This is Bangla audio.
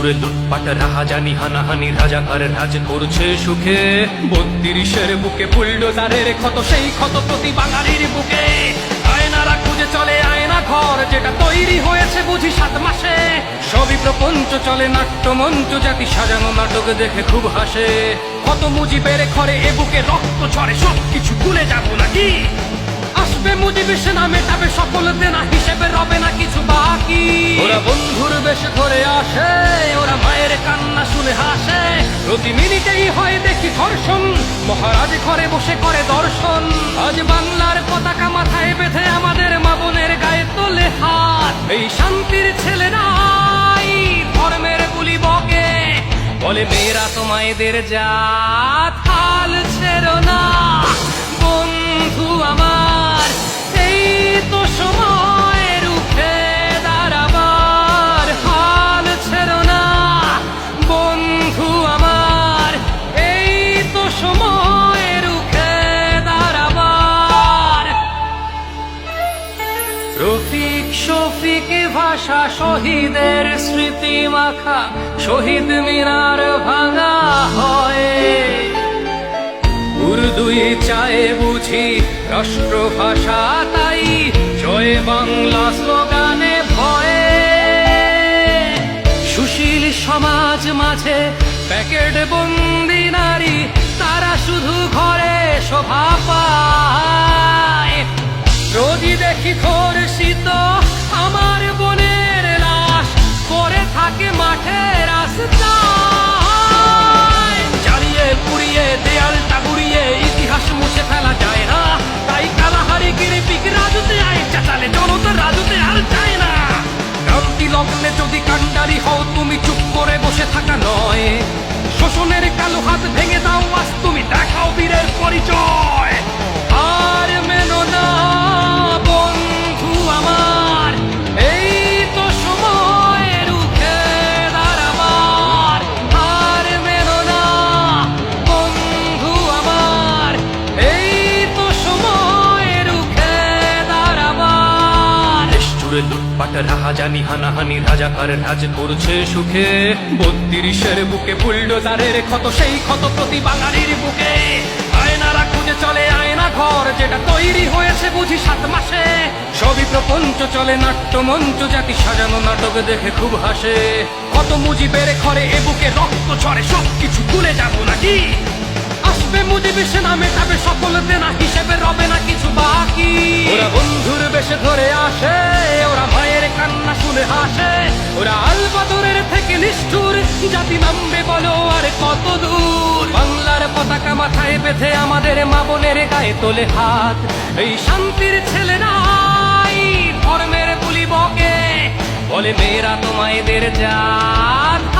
জুড়ে লুটপাট রাহাজানি হানাহানি রাজাকার রাজ করছে সুখে ৩২-এর বুকে বুলডোজারের ক্ষত সেই ক্ষত প্রতি বাঙালির বুকে আয়নারা খুঁজে চলে আয়না ঘর যেটা তৈরি হয়েছে বুঝি ৭ মাসে সবই প্রপঞ্চ চলে নাট্যমঞ্চ জাতি সাজানো নাটক দেখে খুব হাসে কত মুজিবের ঘরে এ বুকে রক্ত ঝরে সব কিছু ভুলে যাব নাকি আসবে মুজিব সে না মেটাবে সকল দেনা হিসেবে রবে না কিছু বাকি ওরা বন্ধুর বেশে ধরে আসে ওরা মায়ের কান্না শুনে হাসে প্রতি মিনিটেই হয় দেখি ধর্ষণ মহারাজ ঘরে বসে করে দর্শন আজ বাংলার পতাকা মাথায় বেঁধে আমাদের মা বোনের গায়ে তোলে হাত এই শান্তির ছেলেরাই ধর্মের গুলি বকে বলে মেয়েরা তো মায়েদের জাত হাল ছেড়ো না বন্ধু আমার এই তো সময় রুখে দাঁড়াবার হাল ছেড়ো না বন্ধু আমার এই তো সময় রুখে দাঁড়াবার রফিক শফিক ভাষা শহীদের স্মৃতি মাখা শহীদ মিনার ভাঙা হয় উর্দুই চায় বুঝি রাষ্ট্রভাষা তাই জয় বাংলা স্লোগানে ভয়ে সুশীল সমাজ মাঝে প্যাকেট বন্দি নারী তারা শুধু ঘরে শোভা পায় রোজই দেখি ধর্ষিত আমার বোনের লাশ পড়ে থাকে মাঠে রাস্তায় জ্বালিয়ে পুড়িয়ে দেয়ালটা গুড়িয়ে ইতিহাস মুছে ফেলা যায় না তাই কালাহারি গিরিপিক রাজুতে আয় চাচালে জনতা রাজুতে আর যায় না ক্রান্তি লগ্নে যদি কান্ডারি হও তুমি চুপ করে বসে থাকা নয় শোষণের কালো হাত ভেঙে দাও আজ তুমি দেখাও বীরের পরিচয় আর মেনো না বন্ধু আমার এই তো সময় রুখে দাঁড়াবার আর মেনো না বন্ধু আমার এই তো সময় রুখে দাঁড়াবার দেশ জুড়ে লুটপাট রাহাজানি হানাহানি রাজাকার রাজ করছে সুখে ৩২-এর বুকে বুলডোজারের ক্ষত সেই ক্ষত প্রতি বাঙালির বুকে আয়নারা খুঁজে চলে আয়না ঘর যেটা তৈরি হয়েছে বুঝি ৭ মাসে সবই প্রপঞ্চ চলে নাট্যমঞ্চ জাতি সাজানো নাটক দেখে খুব হাসে কত মুজিবের ঘরে এ বুকে রক্ত ঝরে সব কিছু ভুলে যাব নাকি আসবে মুজিব সে না মেটাবে সকল দেনা হিসেবে রবে না কিছু বাকি ওরা বন্ধুর বেশে ধরে আসে ওরা মায়ের কান্না শুনে হাসে ওরা আলবাদরের থেকে নিষ্ঠুর জাতি নামবে বলো আর কত দূর বাংলার পতাকা মাথায় বেঁধে আমাদের মা বোনের গায়ে তোলে হাত এই শান্তির ছেলেরাই ধর্মের গুলি বকে বলে মেয়েরা তো মায়েদের জাত